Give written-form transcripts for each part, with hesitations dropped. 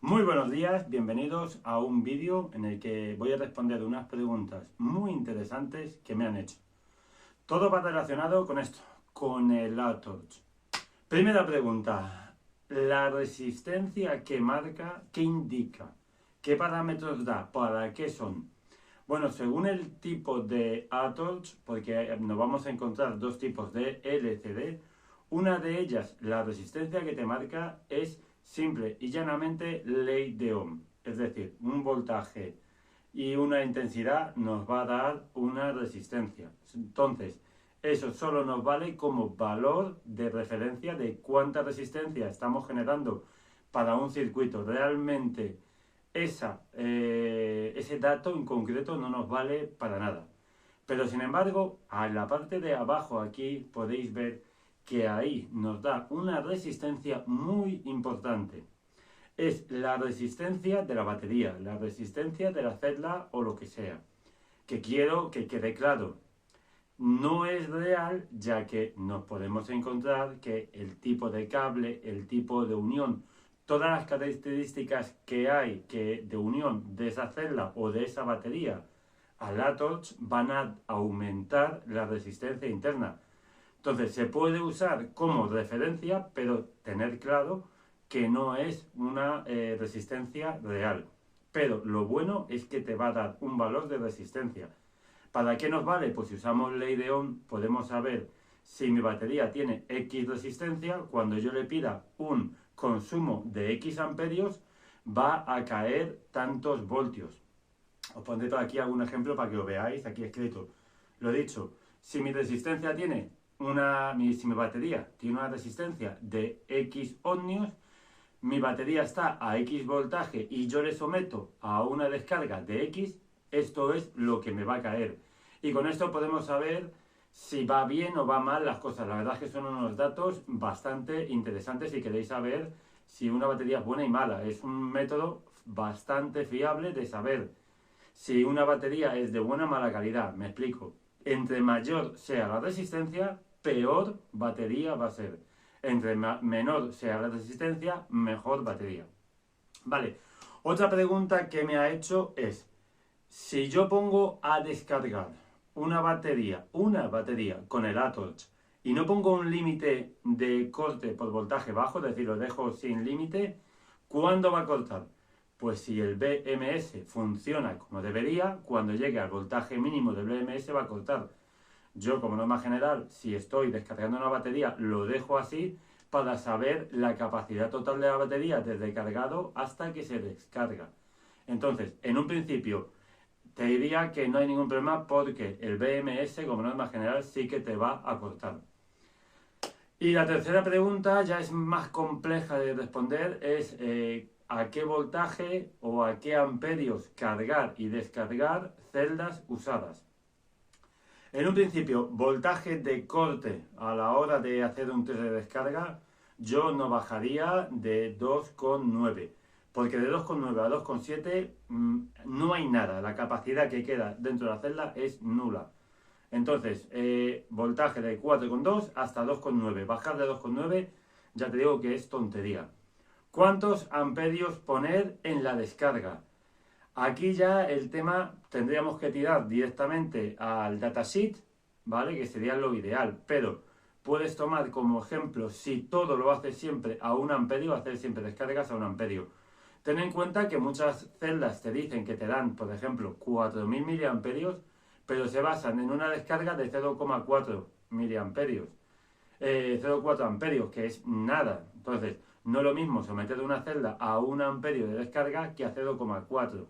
Muy buenos días, bienvenidos a un vídeo en el que voy a responder unas preguntas muy interesantes que me han hecho. Todo va relacionado con esto, con el ATORCH. Primera pregunta, la resistencia que marca, ¿qué indica? ¿Qué parámetros da? ¿Para qué son? Bueno, según el tipo de ATORCH, porque nos vamos a encontrar dos tipos de LCD, una de ellas, la resistencia que te marca, es simple y llanamente ley de Ohm. Es decir, un voltaje y una intensidad nos va a dar una resistencia. Entonces, eso solo nos vale como valor de referencia de cuánta resistencia estamos generando para un circuito. Realmente ese dato en concreto no nos vale para nada. Pero sin embargo, a la parte de abajo aquí podéis ver que ahí nos da una resistencia muy importante. Es la resistencia de la batería, la resistencia de la celda o lo que sea. Que quiero que quede claro. No es real, ya que nos podemos encontrar que el tipo de cable, el tipo de unión, todas las características que hay de unión de esa celda o de esa batería a la torch van a aumentar la resistencia interna. Entonces se puede usar como referencia, pero tener claro que no es una resistencia real. Pero lo bueno es que te va a dar un valor de resistencia. ¿Para qué nos vale? Pues si usamos ley de Ohm podemos saber si mi batería tiene X resistencia, cuando yo le pida un consumo de X amperios va a caer tantos voltios. Os pondré por aquí algún ejemplo para que lo veáis, aquí escrito. Lo he dicho, si mi resistencia tiene si mi batería tiene una resistencia de X ohmios, mi batería está a X voltaje y yo le someto a una descarga de X, esto es lo que me va a caer. Y con esto podemos saber si va bien o va mal las cosas. La verdad es que son unos datos bastante interesantes si queréis saber si una batería es buena y mala. Es un método bastante fiable de saber si una batería es de buena o mala calidad. Me explico. Entre mayor sea la resistencia, peor batería va a ser. Entre menor sea la resistencia, mejor batería. Vale, otra pregunta que me ha hecho es, si yo pongo a descargar una batería con el ATORCH y no pongo un límite de corte por voltaje bajo, es decir, lo dejo sin límite, ¿cuándo va a cortar? Pues si el BMS funciona como debería, cuando llegue al voltaje mínimo del BMS va a cortar. Yo, como norma general, si estoy descargando una batería, lo dejo así para saber la capacidad total de la batería desde cargado hasta que se descarga. Entonces, en un principio, te diría que no hay ningún problema porque el BMS, como norma general, sí que te va a cortar. Y la tercera pregunta ya es más compleja de responder, es a qué voltaje o a qué amperios cargar y descargar celdas usadas. En un principio, voltaje de corte a la hora de hacer un test de descarga, yo no bajaría de 2,9. Porque de 2,9 a 2,7 no hay nada. La capacidad que queda dentro de la celda es nula. Entonces, voltaje de 4,2 hasta 2,9. Bajar de 2,9 ya te digo que es tontería. ¿Cuántos amperios poner en la descarga? Aquí ya el tema tendríamos que tirar directamente al datasheet, ¿vale? Que sería lo ideal, pero puedes tomar como ejemplo, si todo lo haces siempre a 1 amperio, hacer siempre descargas a 1 amperio. Ten en cuenta que muchas celdas te dicen que te dan, por ejemplo, 4000 miliamperios, pero se basan en una descarga de 0,4 miliamperios. 0,4 amperios, que es nada. Entonces, no es lo mismo someter una celda a 1 amperio de descarga que a 0,4.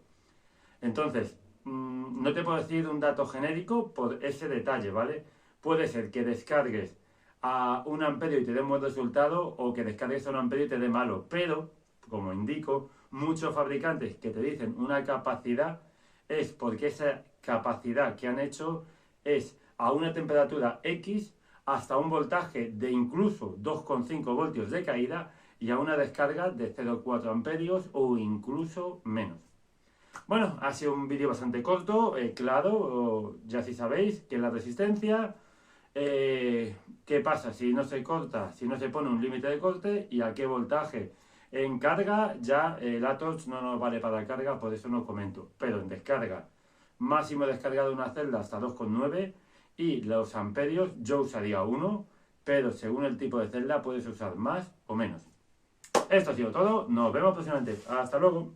Entonces, no te puedo decir un dato genérico por ese detalle, ¿vale? Puede ser que descargues a 1 amperio y te dé un buen resultado o que descargues a 1 amperio y te dé malo, pero, como indico, muchos fabricantes que te dicen una capacidad es porque esa capacidad que han hecho es a una temperatura X hasta un voltaje de incluso 2,5 voltios de caída y a una descarga de 0,4 amperios o incluso menos. Bueno, ha sido un vídeo bastante corto, claro, ya si sabéis que la resistencia, ¿qué pasa si no se corta, si no se pone un límite de corte y a qué voltaje? En carga ya el Atos no nos vale para carga, por eso no comento. Pero en descarga, máximo descarga de una celda hasta 2,9 y los amperios yo usaría 1, pero según el tipo de celda puedes usar más o menos. Esto ha sido todo, nos vemos próximamente. Hasta luego.